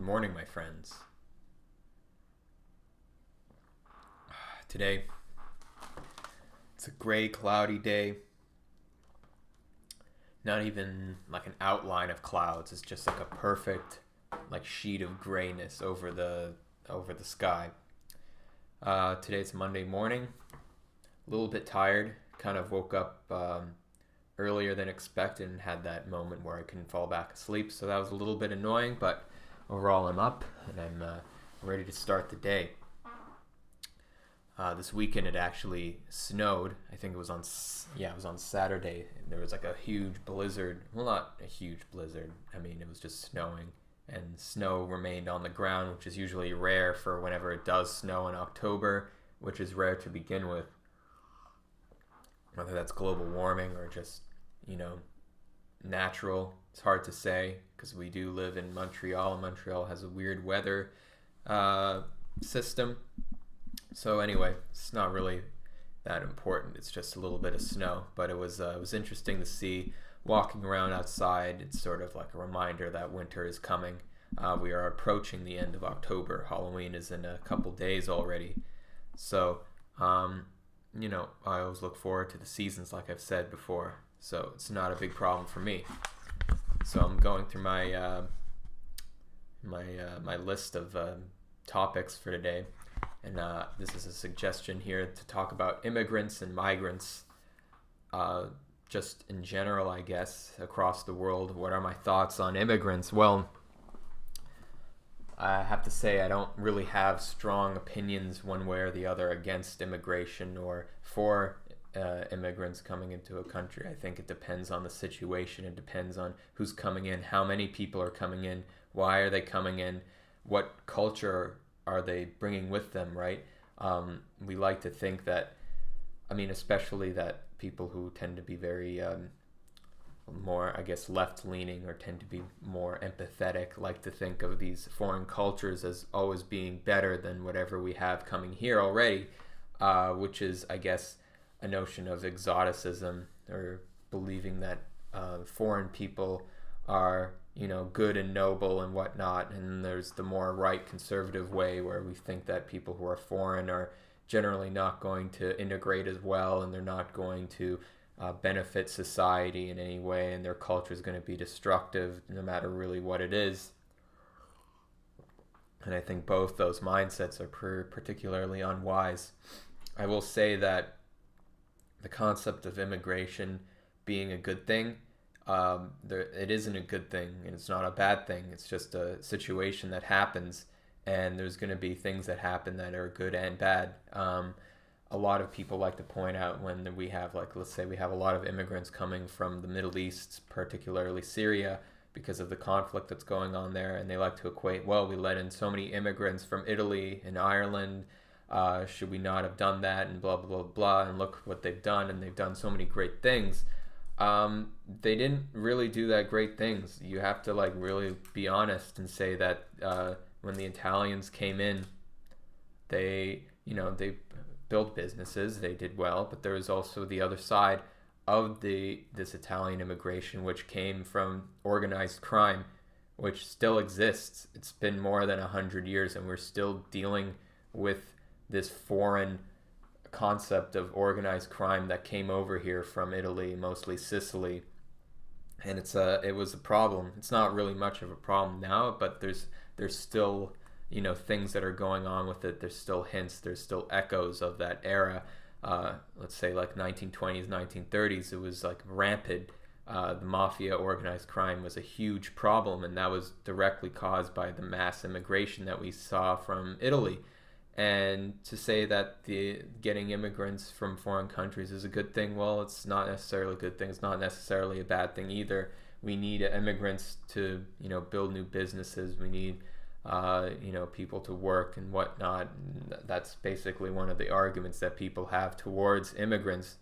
Good morning, my friends. Today, it's a gray, cloudy day. Not even like an outline of clouds. It's just like a perfect sheet of grayness over the sky. Today's Monday morning. A little bit tired. Kind of woke up earlier than expected and had that moment where I couldn't fall back asleep. So that was a little bit annoying, but overall I'm up and I'm ready to start the day. This weekend it actually snowed. I think it was on Saturday. There was like a huge blizzard. Well, not a huge blizzard. I mean, it was just snowing, and snow remained on the ground, which is usually rare for whenever it does snow in October, which is rare to begin with. Whether that's global warming or just, natural, it's hard to say because we do live in Montreal, and Montreal has a weird weather system. So anyway, it's not really that important. It's just a little bit of snow, but it was interesting to see walking around outside. It's sort of like a reminder that winter is coming. We are approaching the end of October. Halloween is in a couple days already. So, I always look forward to the seasons, like I've said before. So it's not a big problem for me. So I'm going through my my list of topics for today. And this is a suggestion here to talk about immigrants and migrants, just in general, I guess, across the world. What are my thoughts on immigrants? Well, I have to say I don't really have strong opinions one way or the other against immigration or for immigrants coming into a country. I think it depends on the situation. It depends on who's coming in, how many people are coming in, why are they coming in, what culture are they bringing with them, right? We like to think that, especially that people who tend to be very more, I guess, left-leaning or tend to be more empathetic, like to think of these foreign cultures as always being better than whatever we have coming here already, which is, I guess, a notion of exoticism, or believing that foreign people are good and noble and whatnot, and there's the more right conservative way where we think that people who are foreign are generally not going to integrate as well, and they're not going to benefit society in any way, and their culture is going to be destructive no matter really what it is. And I think both those mindsets are particularly unwise. I will say that the concept of immigration being a good thing, it isn't a good thing, and it's not a bad thing. It's just a situation that happens, and there's going to be things that happen that are good and bad. A lot of people like to point out when we have, let's say we have a lot of immigrants coming from the Middle East, particularly Syria, because of the conflict that's going on there, and they like to equate, well, we let in so many immigrants from Italy and Ireland, should we not have done that, and blah, blah, blah, and look what they've done, and they've done so many great things. They didn't really do that great things. You have to really be honest and say that when the Italians came in, they built businesses, they did well, but there was also the other side of this Italian immigration, which came from organized crime, which still exists. It's been more than 100 years, and we're still dealing with this foreign concept of organized crime that came over here from Italy, mostly Sicily, and it was a problem. It's not really much of a problem now, but there's still things that are going on with it. There's still hints, there's still echoes of that era. Let's say 1920s, 1930s, it was rampant. The mafia, organized crime, was a huge problem, and that was directly caused by the mass immigration that we saw from Italy. And to say that getting immigrants from foreign countries is a good thing, well, it's not necessarily a good thing. It's not necessarily a bad thing either. We need immigrants to, build new businesses. We need, people to work and whatnot. And that's basically one of the arguments that people have towards immigrants,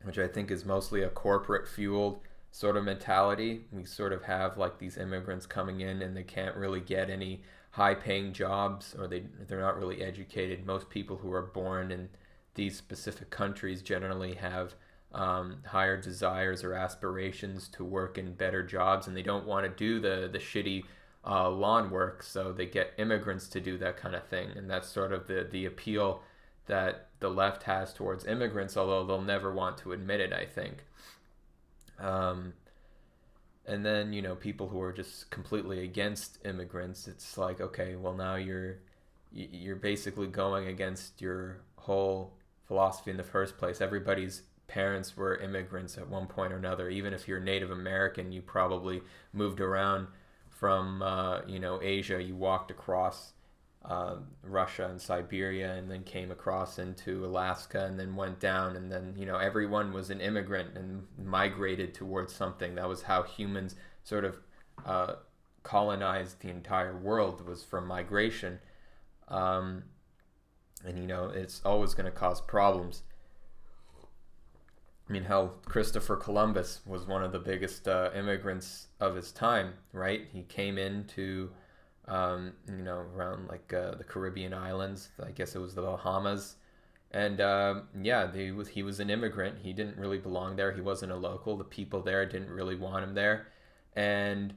which I think is mostly a corporate fueled sort of mentality. We sort of have these immigrants coming in, and they can't really get any high-paying jobs, or they're not really educated. Most people who are born in these specific countries generally have higher desires or aspirations to work in better jobs, and they don't want to do the shitty lawn work, so they get immigrants to do that kind of thing. And that's sort of the appeal that the left has towards immigrants, although they'll never want to admit it, I think. Um, and then, people who are just completely against immigrants, it's like, okay, well, now you're basically going against your whole philosophy in the first place. Everybody's parents were immigrants at one point or another. Even if you're Native American, you probably moved around from Asia. You walked across Russia and Siberia, and then came across into Alaska, and then went down, and then everyone was an immigrant and migrated towards something. That was how humans sort of colonized the entire world, was from migration. And it's always going to cause problems. I mean, hell, Christopher Columbus was one of the biggest immigrants of his time, right? He came into around like the Caribbean islands. I guess it was the Bahamas. And he was an immigrant. He didn't really belong there. He wasn't a local. The people there didn't really want him there. And,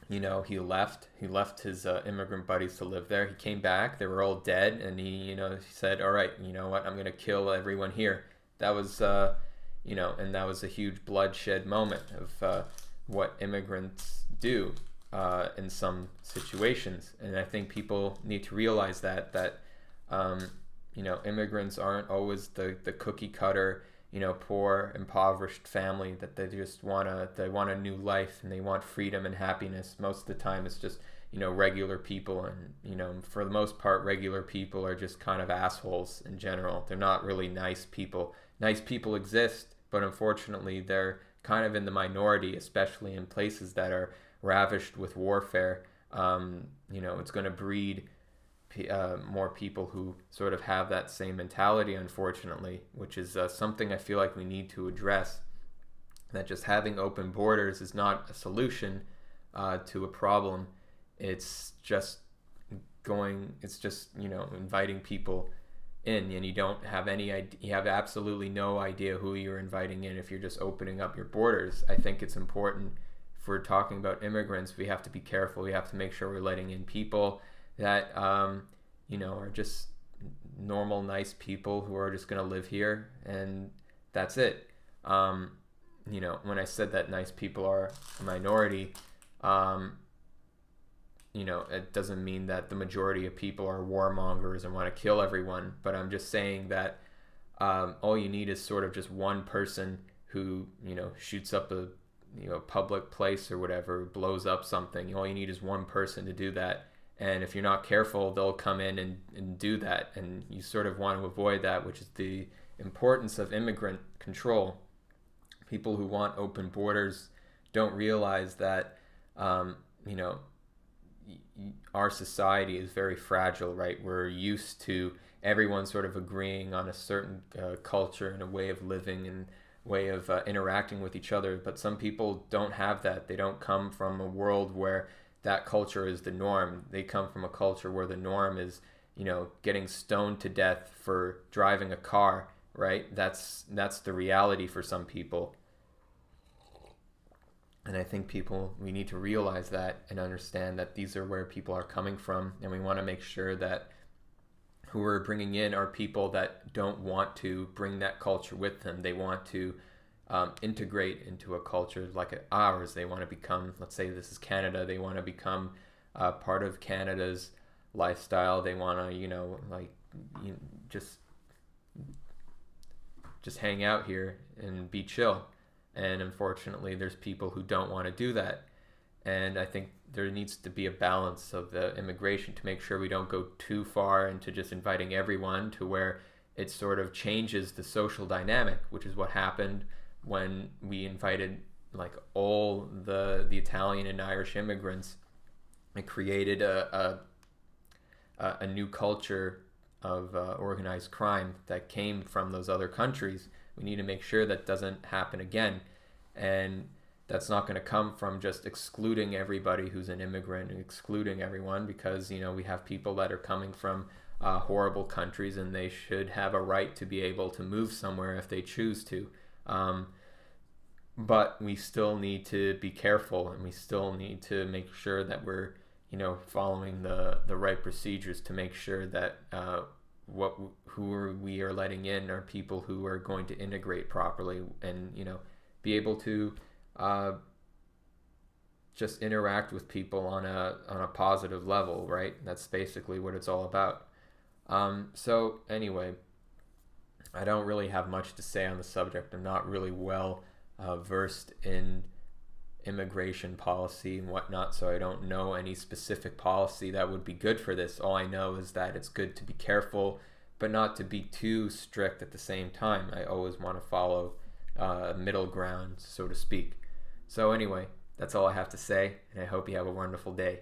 he left. He left his immigrant buddies to live there. He came back. They were all dead. And he said, all right, you know what? I'm going to kill everyone here. That was, and that was a huge bloodshed moment of what immigrants do in some situations. And I think people need to realize that immigrants aren't always the cookie cutter, poor, impoverished family that they just want a new life and they want freedom and happiness. Most of the time it's just, regular people, and, for the most part, regular people are just kind of assholes in general. They're not really nice people. Nice people exist, but unfortunately they're kind of in the minority, especially in places that are ravished with warfare. It's going to breed more people who sort of have that same mentality, unfortunately, which is something I feel like we need to address. That just having open borders is not a solution to a problem. It's just inviting people in, and you don't have any idea, you have absolutely no idea who you're inviting in if you're just opening up your borders. I think it's important, if we're talking about immigrants, we have to be careful. We have to make sure we're letting in people that are just normal, nice people who are just going to live here, and that's it. When I said that nice people are a minority, it doesn't mean that the majority of people are warmongers and want to kill everyone, but I'm just saying that all you need is sort of just one person who, shoots up a public place or whatever, blows up something. All you need is one person to do that. And if you're not careful, they'll come in and do that. And you sort of want to avoid that, which is the importance of immigrant control. People who want open borders don't realize that, our society is very fragile, right? We're used to everyone sort of agreeing on a certain culture and a way of living and way of interacting with each other. But some people don't have that. They don't come from a world where that culture is the norm. They come from a culture where the norm is, getting stoned to death for driving a car, right? That's the reality for some people. And I think we need to realize that and understand that these are where people are coming from. And we want to make sure that who we're bringing in are people that don't want to bring that culture with them. They want to integrate into a culture like ours. They want to become, let's say this is Canada, they want to become part of Canada's lifestyle. They want to, just hang out here and be chill. And unfortunately, there's people who don't want to do that. And I think there needs to be a balance of the immigration to make sure we don't go too far into just inviting everyone to where it sort of changes the social dynamic, which is what happened when we invited all the Italian and Irish immigrants. It created a new culture of organized crime that came from those other countries. We need to make sure that doesn't happen again. And that's not going to come from just excluding everybody who's an immigrant and excluding everyone, because, we have people that are coming from horrible countries, and they should have a right to be able to move somewhere if they choose to. but we still need to be careful, and we still need to make sure that we're, following the right procedures to make sure that who we are letting in are people who are going to integrate properly, and be able to uh, just interact with people on a positive level, right? That's basically what it's all about. So anyway, I don't really have much to say on the subject. I'm not really well versed in immigration policy and whatnot, so I don't know any specific policy that would be good for this. All I know is that it's good to be careful, but not to be too strict at the same time. I always want to follow a middle ground, so to speak. So anyway, that's all I have to say, and I hope you have a wonderful day.